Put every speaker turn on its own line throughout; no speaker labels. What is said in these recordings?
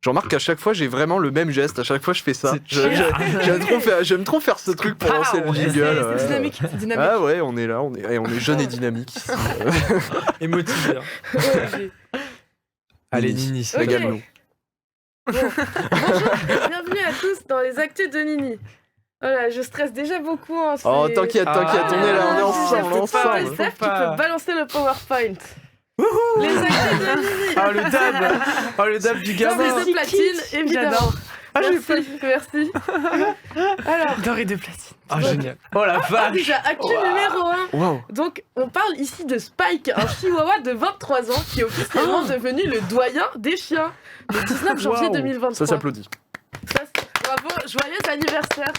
Je remarque qu'à chaque fois, j'ai vraiment le même geste. À chaque fois, je fais ça.
C'est
J'aime trop faire ce truc pour lancer le jingle.
C'est dynamique, c'est dynamique.
Ah ouais, on est là, on est jeune et dynamique ici.
Émotivé.
Ouais,
Allez,
Nini,
Nini,
Ok.
régale-nous.
Bonjour, bienvenue à tous dans les actus de Nini. Voilà, je stresse déjà beaucoup. Hein,
Oh,
c'est-
t'inquiète, on est là, on est ensemble,
Chef,
ensemble.
Steph, tu
pas.
peux balancer le PowerPoint. Les actus de Nini.
Oh, le dab du gamin.
Doré de platine, évidemment.
J'adore.
Ah, j'ai
Merci. Alors,
Doré de platine.
Ah, génial. Oh la vache.
déjà, actu numéro 1.
Wow.
Donc, on parle ici de Spike, un chihuahua de 23 ans qui est officiellement devenu le doyen des chiens le 19 janvier
Wow.
2023.
Ça s'applaudit.
Bravo, joyeux anniversaire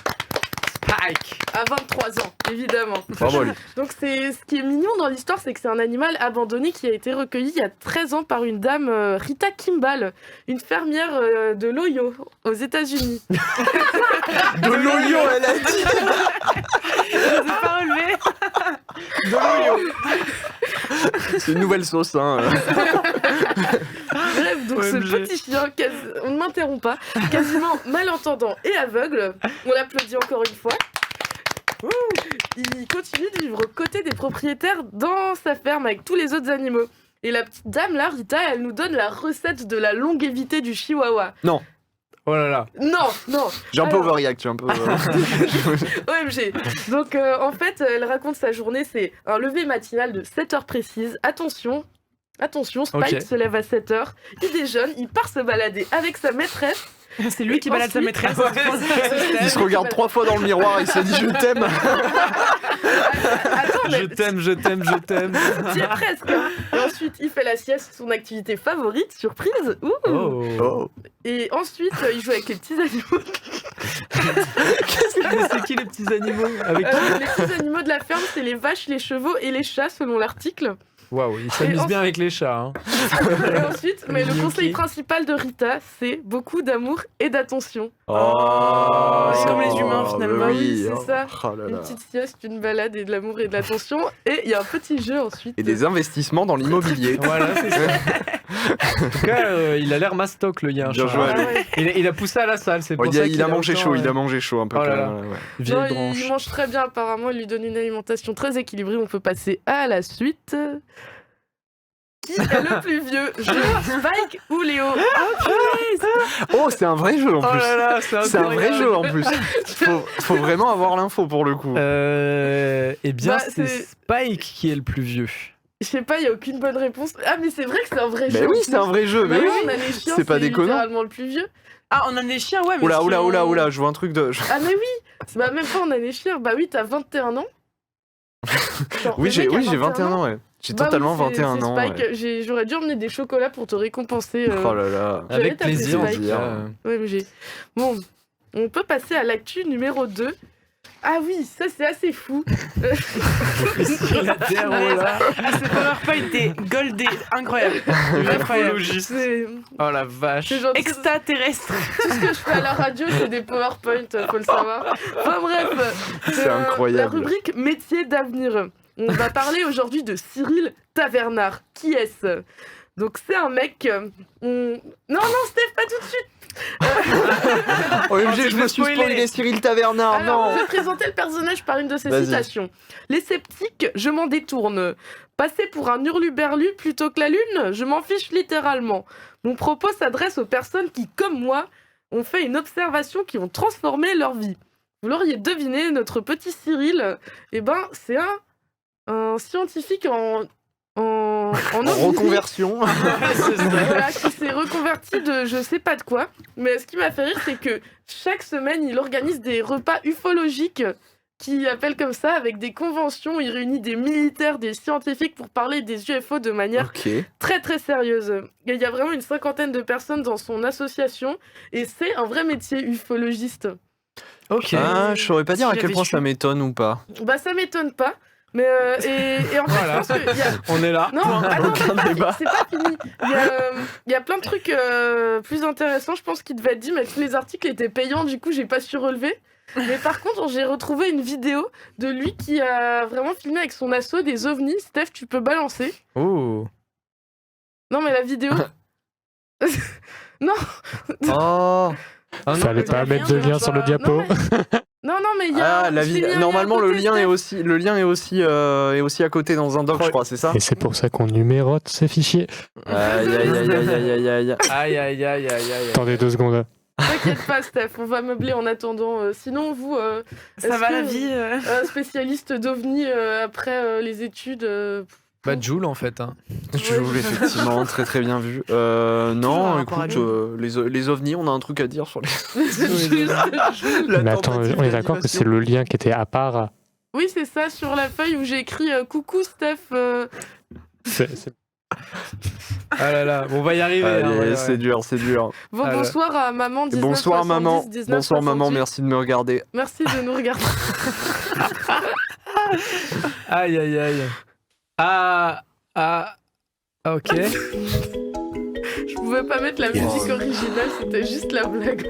Spike.
à 23 ans, évidemment.
Bravo, lui.
Donc, ce qui est mignon dans l'histoire, c'est que c'est un animal abandonné qui a été recueilli il y a 13 ans par une dame, Rita Kimball, une fermière de l'Ohio, aux États-Unis.
De l'oignon, elle a dit.
Je les ai pas relevés.
C'est une nouvelle sauce, hein.
Bref, donc ce
OMG.
petit chien, on ne m'interrompt pas, quasiment malentendant et aveugle, on l'applaudit encore une fois. Il continue de vivre aux côtés des propriétaires dans sa ferme avec tous les autres animaux. Et la petite dame là, Rita, elle nous donne la recette de la longévité du chihuahua.
Oh là là.
Non,
J'ai un peu
Alors.
overreact, j'ai un peu.
OMG. Donc en fait, elle raconte sa journée, c'est un lever matinal de 7 heures précises. Attention, Spike
Ok.
se lève à 7 heures, il déjeune, il part se balader avec sa maîtresse.
C'est lui qui
Et
balade sa
ensuite-
maîtresse.
Il se regarde 3 fois dans le miroir et il se dit je t'aime.
Attends, mais
Je t'aime.
t'y es presque. Et ensuite, il fait la sieste, son activité favorite, surprise. Ouh.
Oh.
Oh.
Et ensuite, il joue avec les petits animaux.
Mais c'est qui les petits animaux avec
Les petits animaux de la ferme, c'est les vaches, les chevaux et les chats, selon l'article.
Waouh, il s'amuse
Et
bien avec les chats. Hein.
Et ensuite, mais le
Mickey.
conseil principal de Rita, c'est beaucoup d'amour et d'attention.
Oh,
C'est comme les humains, finalement.
bah
Oui, c'est
oh.
ça.
Oh là
Une
là.
petite sieste, une balade et de l'amour et de l'attention. Et il y a un petit jeu ensuite.
Et des investissements dans l'immobilier.
Voilà, c'est ça. En tout cas, il a l'air mastoc, le gars.
Bien joué.
Ah ouais.
Il a poussé à la salle, c'est
Oh,
pour ça qu'il
il a mangé
autant,
chaud, il a mangé chaud un peu.
Oh là
quand
là.
même, ouais.
Vieille
Non,
branche.
il mange très bien apparemment, il lui donne une alimentation très équilibrée. On peut passer à la suite. Qui est le plus vieux, Spike ou Léo?
Oh, c'est un vrai jeu en
Oh
plus.
là là,
C'est un vrai jeu en plus. Faut vraiment avoir l'info pour le coup.
Eh bien,
Bah,
c'est
c'est-
Spike qui est le plus vieux.
Je sais pas, il y a aucune bonne réponse. Ah mais c'est vrai que c'est un vrai jeu.
Mais oui,
en
c'est un
plus.
vrai jeu.
Bah
Mais
oui,
oui.
on a les chiens,
C'est pas déconnant.
littéralement le plus vieux.
Ah, on a des chiens, ouais, mais.
Oula,
si
oula,
on-
oula, oula, je vois un truc de.
Ah mais oui, c'est bah, même pas on a les chiens. Bah oui, t'as 21 ans. Genre,
Oui,
le mec a
j'ai 21 ans, ouais. J'ai
Bah oui,
totalement
c'est
21 ans.
Spike.
ouais.
J'aurais dû emmener des chocolats pour te récompenser.
Oh là là.
J'avais
Avec
tapé
plaisir. en
Spike.
tout cas.
Ouais, mais bon, on peut passer à l'actu numéro 2. Ah oui, ça c'est assez fou.
Sur la terre, oh là.
Ah, ce PowerPoint était goldé, incroyable. Incroyable.
C'est
Oh la vache.
c'est genre
Extraterrestre.
tout ce que je fais à la radio, c'est des PowerPoint, faut le savoir. Enfin bref,
C'est incroyable.
La rubrique métier d'avenir. On va parler aujourd'hui de Cyril Tavernard. Qui est-ce? Donc c'est un mec. Non, Steph, pas tout de suite.
OMG, je me
fait
suis
spoiler.
spoilé Cyril Tavernard,
Alors,
non.
je vais présenter le personnage par une de ses
Vas-y.
citations. Les sceptiques, je m'en détourne. Passer pour un hurluberlu plutôt que la lune, je m'en fiche littéralement. Mon propos s'adresse aux personnes qui, comme moi, ont fait une observation qui ont transformé leur vie. Vous l'auriez deviné, notre petit Cyril, eh ben, c'est un scientifique en
En
ovni.
reconversion.
Voilà, qui s'est reconverti de je sais pas de quoi. Mais ce qui m'a fait rire, c'est que chaque semaine, il organise des repas ufologiques qui appelle comme ça, avec des conventions. Il réunit des militaires, des scientifiques pour parler des UFO de manière
Ok.
très très sérieuse. Et il y a vraiment une 50aine de personnes dans son association et c'est un vrai métier ufologiste.
Ok.
Ah, je saurais pas dire à
S'il
quel
avait
point
su.
ça m'étonne ou pas.
Bah ça m'étonne pas. Mais et en fait,
Voilà.
je pense qu'il y a...
On est là.
Non, attends, c'est
Aucun
pas,
débat.
c'est pas fini. Il y a plein de trucs plus intéressants, je pense, qui devaient être dit, mais tous les articles étaient payants, du coup, j'ai pas su relever. Mais par contre, j'ai retrouvé une vidéo de lui qui a vraiment filmé avec son asso des ovnis. Steph, tu peux balancer.
Oh.
Non, mais la vidéo.
Oh.
Ah non,
Fallait
mais
pas mettre de lien sur le diapo.
Non, mais il y a.
Ah, la
c'est
vie.
lié à
Normalement, le
côté,
lien est
Steph.
aussi à côté dans un doc, je crois, c'est ça?
Et c'est pour ça qu'on numérote ces fichiers.
Aïe, aïe, aïe, aïe, aïe, aïe, aïe.
Aïe, aïe, aïe, aïe, aïe.
Attendez 2 secondes.
T'inquiète pas, Steph, on va meubler en attendant. Sinon, vous,
Ça
est-ce
va
que,
la vie
spécialiste d'OVNI après les études.
Bah, Joule, en fait. Hein.
Tu joues effectivement très très bien vu. Non,
un rapport à
écoute, les ovnis, on a un truc à dire sur les.
Mais attends, on est d'accord que c'est le lien qui était à part.
Oui, c'est ça, sur la feuille où j'ai écrit coucou Steph.
C'est-
Ah là là, bon, on va y arriver.
Allez,
hein, ouais,
c'est
ouais.
dur, c'est dur.
Bon,
Ah là.
bonsoir à maman 19
Bonsoir maman,
19
bonsoir maman,
68.
merci de me regarder.
Merci de nous regarder.
Aïe, aïe, aïe. Ok.
Je pouvais pas mettre la musique originale, c'était juste la blague.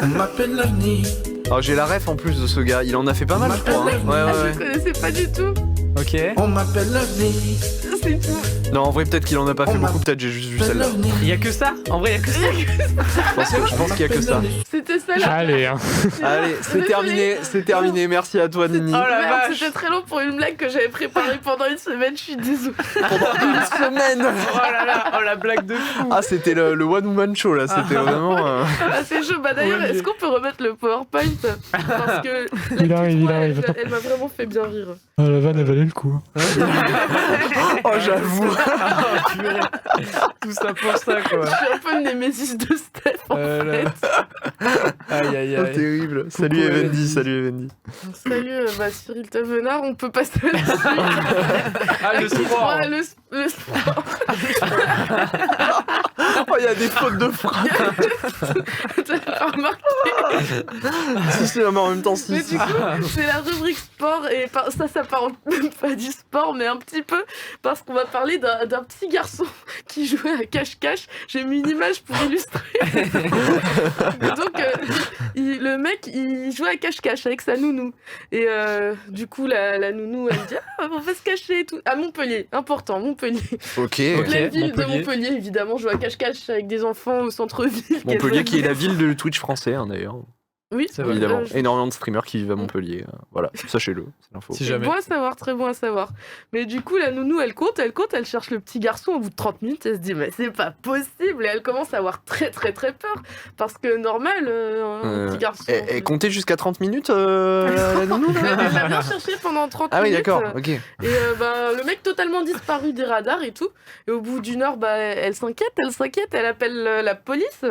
On m'appelle l'année.
Alors j'ai la ref en plus de ce gars, il en a fait pas mal, je crois. Hein. Ouais,
Ah,
ouais,
je
ouais.
connaissais pas du tout.
Ok.
On m'appelle l'année.
C'est tout.
Non, en vrai, peut-être qu'il en a pas fait beaucoup, peut-être j'ai juste vu celle-là.
Il y a que ça? En vrai, il y a que ça?
Je pense qu'il y a que ça.
C'était ça la
Allez, hein.
Allez, c'est terminé, merci à toi Nini.
Oh la
Merde,
vache.
c'était très long pour une blague que j'avais préparée pendant une semaine, je suis désolée.
Pendant une semaine.
Oh là là, oh la blague de fou.
Ah, c'était le One Woman Show là, c'était vraiment.
Ah, c'est chaud. Bah d'ailleurs,
Ouais,
est-ce qu'on peut remettre le PowerPoint? Parce que la
Il arrive,
petite
il arrive.
voix, elle m'a vraiment fait bien rire.
Ah, la vanne, elle valait le coup.
Oh, j'avoue.
Ah, purée. Tout ça pour ça,
Je
quoi.
suis un peu le némésis de Steph en
Là.
fait.
Aïe, aïe,
Oh,
aïe.
terrible. Salut
Coucou,
Evendi,
Evendi.
salut Evendi.
Salut Cyril Tavenard, on peut passer à la suite.
Ah, le sport.
Ouais, le sport.
Oh, il y a des fautes de frappe.
T'as pas remarqué?
Si, non, mais en même temps, si.
Mais
si.
du coup, c'est la rubrique sport et ça parle même pas du sport, mais un petit peu parce qu'on va parler d'un petit garçon qui jouait à cache-cache. J'ai mis une image pour illustrer. Donc, le mec, il jouait à cache-cache avec sa nounou. Et du coup, la nounou, elle dit ah, on va se cacher et tout. À Montpellier, important, Montpellier.
Ok.
Ok.
La ville de
Montpellier.
Montpellier, évidemment, joue à cache-cache avec des enfants au centre-ville.
Montpellier qui est la ville de Twitch français, hein, d'ailleurs.
Oui,
C'est vrai.
Évidemment.
je-
Énormément de streamers qui vivent à Montpellier. Voilà, sachez-le, c'est l'info.
Si
C'est
jamais.
bon à savoir, très bon à savoir. Mais du coup, la nounou, elle compte, elle cherche le petit garçon. Au bout de 30 minutes, elle se dit, mais c'est pas possible. Et elle commence à avoir très, très, très peur. Parce que normal, un petit garçon.
Et comptez jusqu'à 30 minutes, la nounou, là
Elle l'a bien cherché pendant 30
Ah oui,
minutes.
d'accord, ok.
Et le mec totalement disparu des radars et tout. Et au bout d'une heure, elle s'inquiète, elle appelle la police.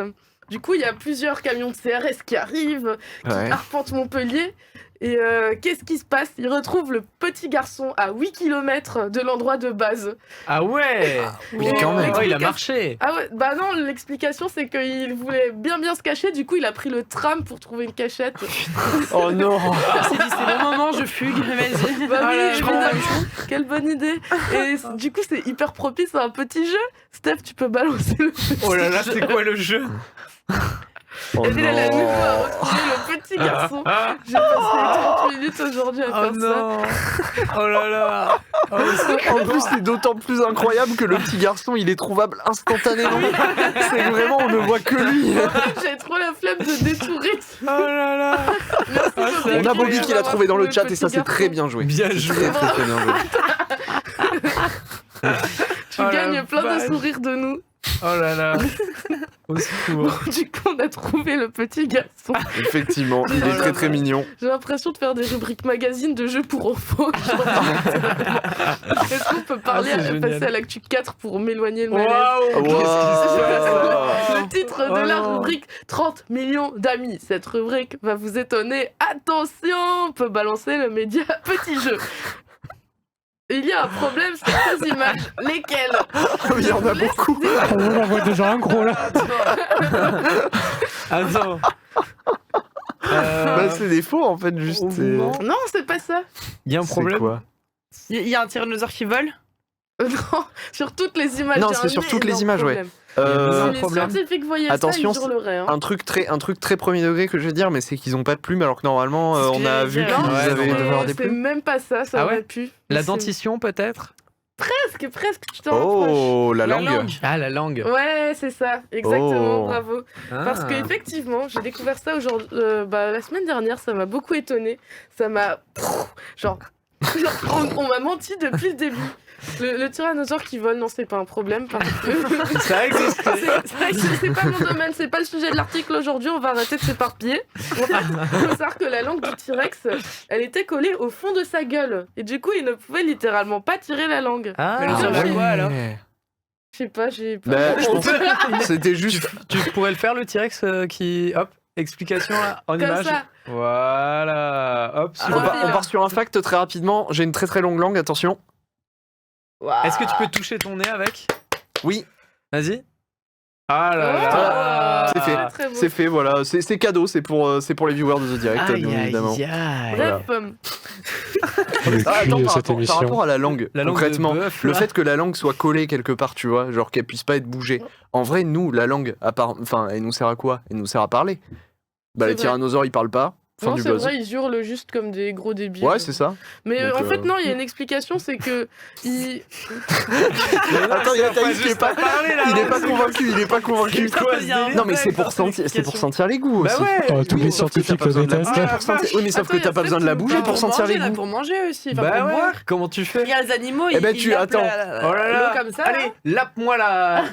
Du coup, il y a plusieurs camions de CRS qui arrivent, qui
Ouais.
arpentent Montpellier. Et qu'est-ce qui se passe? Ils retrouvent le petit garçon à 8 km de l'endroit de base.
Ah ouais.
Oui,
Et,
quand même.
Oh, il a
l'explication-
marché.
Ah ouais, bah non, l'explication c'est qu'il voulait bien se cacher, du coup il a pris le tram pour trouver une cachette.
Oh non.
Il s'est dit c'est le moment, je fugue, vas-y.
Bah
Ah
oui,
là, je
évidemment. Quelle bonne idée. Et du coup c'est hyper propice à un petit jeu. Steph, tu peux balancer le petit
Oh là là,
jeu.
c'est quoi le jeu?
Oh
Et elle a nouveau à
non.
retrouver le petit garçon. J'ai passé 30 minutes aujourd'hui à
Oh
faire ça.
non. Oh là là. Oh,
En plus, c'est d'autant plus incroyable que le petit garçon, il est trouvable instantanément. C'est vraiment, on ne voit que lui.
J'ai trop la flemme de détourer.
oh là là.
Merci
Ah,
beaucoup.
c'est
On a Bobby qui l'a trouvé dans le chat et
petit
ça, c'est très
garçon.
bien joué.
Bien
Très,
joué.
très, très bien joué.
Tu
Oh la
gagnes plein
vache.
de sourires de nous.
Oh là là. Au secours.
Du coup, on a trouvé le petit garçon.
Effectivement, il est très très mignon.
J'ai l'impression de faire des rubriques magazines de jeux pour enfants. Est-ce qu'on peut parler,
Ah, c'est génial.
passer à l'actu 4 pour m'éloigner le malaise?
Waouh.
Wow.
Le titre de la
Oh non.
rubrique 30 millions d'amis. Cette rubrique va vous étonner. Attention, on peut balancer le média petit jeu. Il y a un problème sur ces images. Lesquelles?
Il y en a beaucoup.
On en voit déjà un gros là.
Attends.
Bah, c'est des faux en fait, juste.
Oh,
c'est-
non.
Non, c'est pas ça.
Il y a un
C'est
problème.
quoi?
Il y a un tyrannosaure qui vole.
Non, sur toutes les images.
Non,
il y a
c'est
un
sur toutes les
énorme
images, ouais.
problème.
Euh,
Si les
problème.
scientifiques voyaient
Attention,
ça, ils hurleraient. Hein.
un truc très premier degré que je vais dire, mais c'est qu'ils ont pas de plumes alors que normalement
C'est ce
on
que
a
j'allais
vu
dire.
qu'ils
Non,
Ouais,
avaient
non,
devoir des
c'est
plumes.
même pas ça, ça
Ah
aurait
ouais
pu.
La
C'est-
dentition peut-être.
Presque, tu t'en rapproches.
Oh, la langue.
Ah, la langue.
Ouais, c'est ça, exactement,
Oh.
bravo. Parce
Ah.
qu'effectivement, j'ai découvert ça aujourd'hui, la semaine dernière, ça m'a beaucoup étonné. Ça m'a. Genre, on m'a menti depuis le début. Le tyrannosaure qui vole, non, c'est pas un problème. Parce que...
Ça existe.
c'est pas mon domaine, c'est pas le sujet de l'article aujourd'hui, on va arrêter de s'éparpiller. En fait, il faut savoir que la langue du T-Rex, elle était collée au fond de sa gueule. Et du coup, il ne pouvait littéralement pas tirer la langue.
Ah,
Mais le servait à quoi, alors
Je sais pas, j'ai pas.
Bah, je pense que c'était juste.
Tu pourrais le faire, le T-Rex qui. Hop, explication là, en
Comme
image.
ça.
Voilà. Hop,
Ah,
super.
ouais.
On part sur un fact très rapidement. J'ai une très très longue langue, attention.
Est-ce que tu peux toucher ton nez avec?
Oui,
Vas-y. Ah là là.
c'est fait.
Très beau.
c'est fait, voilà. C'est cadeau, c'est pour les viewers de The Direct, bien évidemment.
Bref,
Le
Ah, attends,
cul de
par
cette
rapport
émission.
à la langue,
La langue
concrètement,
de bœuf,
le
là.
fait que la langue soit collée quelque part, tu vois, genre qu'elle puisse pas être bougée. En vrai, nous, la langue, à part, enfin, elle nous sert à quoi? Elle nous sert à parler. Bah,
C'est
les
vrai.
tyrannosaures, ils parlent pas. Fin
non,
du
c'est
buzz.
vrai, ils hurlent juste comme des gros débiles.
Ouais, c'est ça.
Mais
Donc,
en fait, non, il y a une explication, c'est que.
Attends, il y a Thaïs qui est pas. Il est pas convaincu, il est pas convaincu. Non, mais c'est pour sentir les goûts aussi.
Bah ouais.
Oh, tous les
Sauf que
scientifiques
t'as pas
le
besoin de la
détestent.
bouger pour sentir- Oui, mais sauf que
Attends,
t'as pas besoin de la bouger pour sentir les goûts.
Pour manger aussi, enfin
Bah
pour
ouais.
boire.
Comment tu fais?
Il y a les animaux,
Eh ben,
ils
tu-
lapent
attends.
Oh là là.
l'eau comme ça.
Allez, lappe-moi là.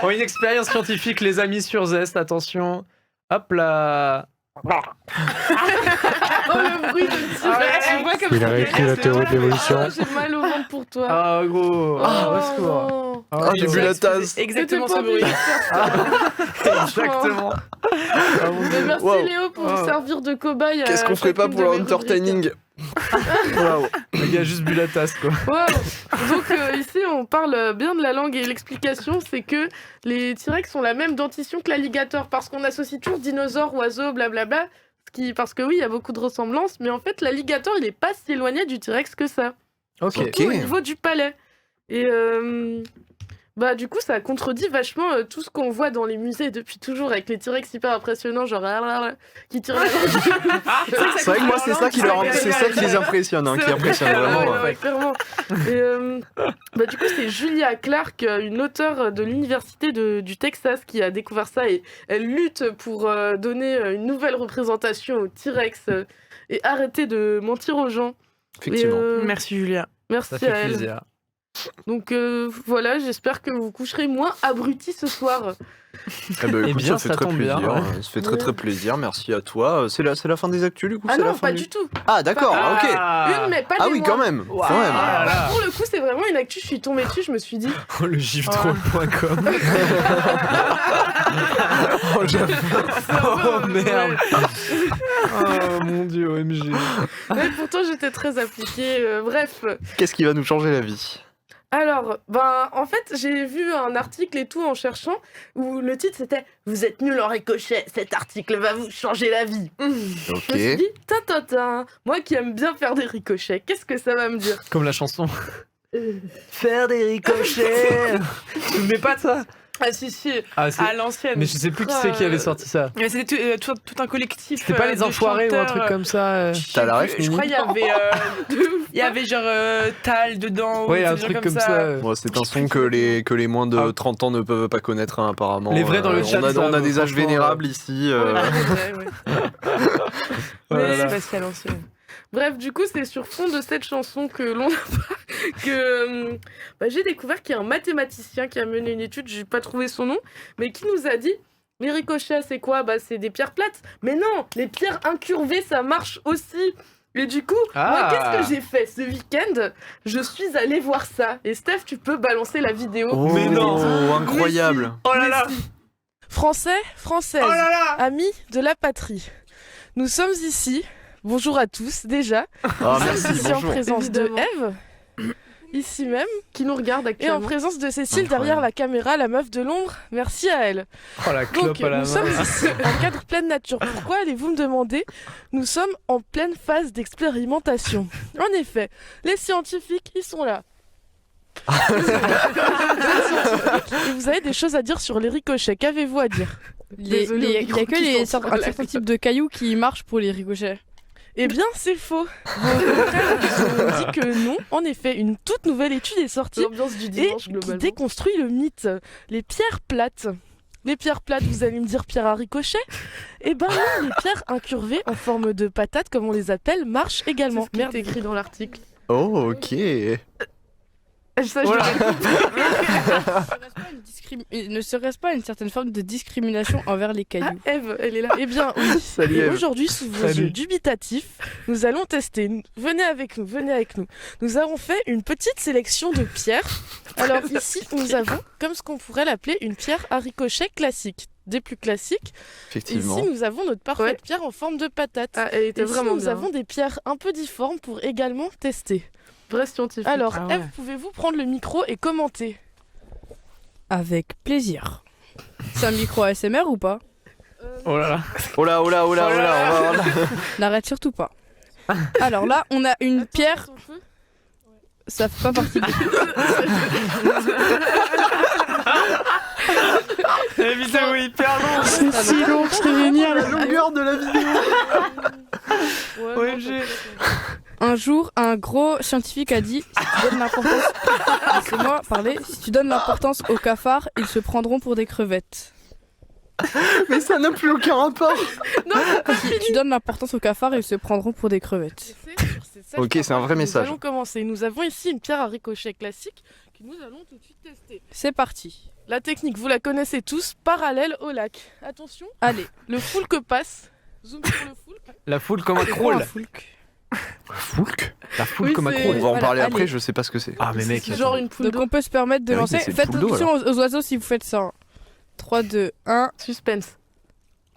Oh, une expérience scientifique, les amis, sur Zest, attention. Hop là.
Oh, le bruit de T-Rex, je vois comme
Il a
ça.
réécrit la théorie de l'évolution.
Ah, j'ai mal au ventre pour toi.
Ah, gros. Ah, au secours.
non.
Ah, j'ai bu la tasse.
Exactement
T'étais
ce
pas
bruit.
obligé de faire ça.
Exactement. Ah, mon
Mais
Dieu.
merci
Wow.
Léo pour
Oh.
me servir de cobaye. à
Qu'est-ce qu'on ferait pas
chacune
pour
de
le
mes rubriques.
entertaining? Waouh.
Le gars a juste bu la tasse, quoi.
Wow. Donc ici on parle bien de la langue et l'explication c'est que les T-Rex ont la même dentition que l'alligator parce qu'on associe toujours dinosaures, oiseaux, blablabla. Parce que oui, il y a beaucoup de ressemblances, mais en fait l'alligator il est pas si éloigné du T-Rex que ça.
Ok.
Ok.
Au niveau du palais. Et bah du coup ça contredit vachement tout ce qu'on voit dans les musées depuis toujours avec les T-Rex hyper impressionnants genre qui tirent la langue.
C'est vrai que moi, c'est ça qui les impressionne, hein, qui impressionne vraiment.
Ouais, ouais, clairement. Et, bah, du coup, c'est Julia Clark, une auteure de l'université du Texas, qui a découvert ça et elle lutte pour donner une nouvelle représentation au T-Rex et arrêter de mentir aux gens.
Effectivement.
Et,
Merci Julia.
merci
Ça
à
fait
elle.
plaisir.
Donc voilà, j'espère que vous coucherez moins abrutis ce soir.
Eh ben,
Eh
écoute,
bien,
ça fait
ça
très
tombe
plaisir.
bien.
Ça fait très très plaisir. Merci à toi. C'est la fin des actus du coup.
Ah
c'est la
non,
fin
pas du tout.
Ah d'accord. Ok.
Une, mais pas
Ah
des
oui,
mois.
quand même.
Wow.
Quand même.
Ah là là.
Pour le coup, c'est vraiment une actu, je suis tombée dessus, je me suis dit.
Oh, le giftroll.com.
Oh, j'avoue.
Oh merde. Oh mon dieu, OMG.
Mais pourtant, j'étais très appliquée. Bref.
Qu'est-ce qui va nous changer la vie?
Alors, ben, en fait, j'ai vu un article et tout en cherchant où le titre c'était Vous êtes nul en ricochet, cet article va vous changer la vie.
Ok.
Je me suis dit, tintin, moi qui aime bien faire des ricochets, qu'est-ce que ça va me dire?
Comme la chanson. Faire des ricochets. Tu me mets pas de ça?
Ah si, si,
Ah, c'est-
à l'ancienne.
Mais je sais plus qui c'est qui avait sorti ça.
Mais c'était tout un collectif.
C'était pas les
de
enfoirés ou un truc
chanteurs,
comme ça.
T'as la ref,
Je
Mimi?
crois qu'il y avait, il y avait genre Tal dedans.
Ouais,
ou
un
des gens
truc comme ça.
Bon, c'est un son que les moins de
Ah.
30 ans ne peuvent pas connaître, hein, apparemment.
Les vrais dans le chat,
On a,
ça,
on a des âges
franchement,
vénérables ici.
Oh là
Mais-
là.
C'est passé à l'ancienne.
Bref, du coup, c'est sur fond de cette chanson que l'on que bah, j'ai découvert qu'il y a un mathématicien qui a mené une étude, j'ai pas trouvé son nom, mais qui nous a dit les ricochets, c'est quoi? Bah, c'est des pierres plates. Mais non, les pierres incurvées, ça marche aussi. Et du coup, moi,
Ah.
qu'est-ce que j'ai fait ce week-end? Je suis allée voir ça. Et Steph, tu peux balancer la vidéo.
Oh,
Mais non.
incroyable.
Oh là là.
Français, Françaises,
Oh là là.
amis de la patrie. Nous sommes ici. Bonjour à tous, déjà.
Ah, merci,
Ici en
bonjour.
présence
Évidemment.
de Eve, ici même, qui nous regarde actuellement. Et en présence de Cécile,
Incroyable.
derrière la caméra, la meuf de l'ombre. Merci à elle.
Oh la clope
Donc,
à la
nous sommes
main.
ici, en cadre pleine nature. Pourquoi allez-vous me demander? Nous sommes en pleine phase d'expérimentation. En effet, les scientifiques, ils sont là. Et vous avez des choses à dire sur les ricochets. Qu'avez-vous à dire?
Il
Désolée,
n'y a
au micro
que
qui
les
s'en
un certain type de cailloux qui marchent pour les ricochets.
Eh bien, c'est faux. Vos confrères vous ont dit que non. En effet, une toute nouvelle étude est sortie
L'ambiance du
et
dimanche,
qui
globalement.
déconstruit le mythe. Les pierres plates. Les pierres plates, vous allez me dire pierres à ricochet? Eh ben non, les pierres incurvées en forme de patate, comme on les appelle, marchent également.
C'est ce qui est écrit dans l'article.
Oh, ok.
Ça, je
Voilà.
Ne serait-ce pas une certaine forme de discrimination envers les
Ah,
cailloux?
Eve, elle est là. Eh bien, oui.
Salut,
Et
Eve.
aujourd'hui, sous vos
Salut.
yeux dubitatifs, nous allons tester. Venez avec nous, venez avec nous. Nous avons fait une petite sélection de pierres. Alors ici, nous avons, comme ce qu'on pourrait l'appeler, une pierre à ricochet classique. Des plus classiques.
Effectivement.
Ici, nous avons notre parfaite
Ouais.
pierre en forme de patate.
Ah, elle
Et
était
ici,
vraiment
nous
bien.
avons des pierres un peu difformes pour également tester.
Vrai scientifique.
Alors,
Ah ouais.
Eve, pouvez-vous prendre le micro et commenter?
Avec plaisir. C'est un micro ASMR ou pas?
Oh là là.
Oh là, oh là, oh là, oh là, oh là.
N'arrête surtout pas. Alors là, on a une pierre.
Attends, ton feu.
Ça fait pas partie de...
La vidéo est hyper longue.
C'est si long, c'est génial.
La longueur de la vidéo.
Ouais,
OMG.
non,
Un jour, un gros scientifique a dit si tu donnes l'importance... Laissez-moi parler. Si tu donnes l'importance aux cafards, ils se prendront pour des crevettes.
Mais ça n'a plus aucun rapport.
Si tu donnes l'importance aux cafards, ils se prendront pour des crevettes.
Ok, c'est un vrai message.
Nous allons commencer. Nous avons ici une pierre à ricochet classique que nous allons tout de suite tester.
C'est parti.
La technique, vous la connaissez tous, parallèle au lac. Attention,
Allez.
le foulque passe. Zoom sur le foulque.
La foule comme un
C'est quoi un
crawl.
foulque?
Foulque.
La foule
Oui,
comme un
c'est-
On
crawl.
va en
Voilà,
parler
allez.
après, je sais pas ce que c'est.
Ah mais mec.
C'est genre une poule
Donc
d'eau.
on peut se permettre de
Ah oui,
lancer.
mais c'est le
Faites
poule d'eau,
attention aux oiseaux si vous faites ça. hein. 3, 2, 1.
Suspense.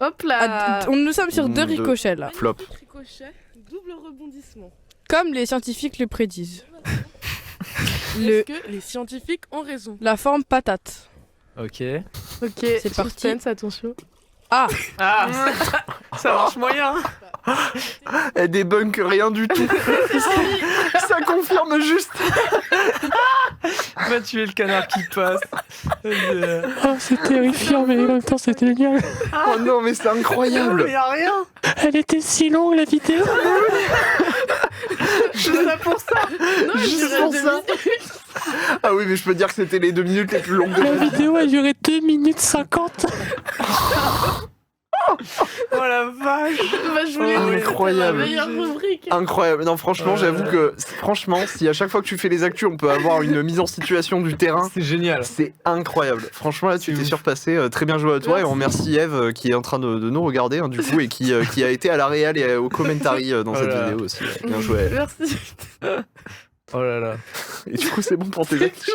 Hop là.
Nous sommes sur 2
Deux.
ricochets là.
Flop.
Magnifique ricochet, double rebondissement.
Comme les scientifiques le prédisent.
Est-ce que les scientifiques ont raison?
La forme patate.
Ok.
Ok,
C'est parti.
suspense, attention.
Ah, ça marche moyen.
Elle débunk rien du tout. Ça confirme juste.
Va tuer le canard qui passe.
Oh, c'est terrifiant, mais en même temps, c'est génial.
Oh non, mais c'est incroyable.
Mais y'a rien.
Elle était si longue, la vidéo.
Je là pour ça.
Juste pour ça. Ah oui, mais je peux dire que c'était les 2 minutes les plus longues de
La
ma vie.
vidéo a duré 2 minutes 50.
Oh la vache.
Bah, je voulais
Oh,
dire que c'était
incroyable.
la meilleure rubrique.
Incroyable. Non, franchement, j'avoue que, franchement, si à chaque fois que tu fais les actus, on peut avoir une mise en situation du terrain,
C'est génial.
c'est incroyable. Franchement, là, tu
C'est
t'es
ouf.
surpassé. Très bien joué à toi. Et on remercie Eve qui est en train de nous regarder, hein, du coup, et qui a été à la réal et au commentary dans cette
Voilà.
vidéo aussi. Bien joué à Eve.
Merci.
Oh là là.
Et du coup, c'est bon pour tes actus.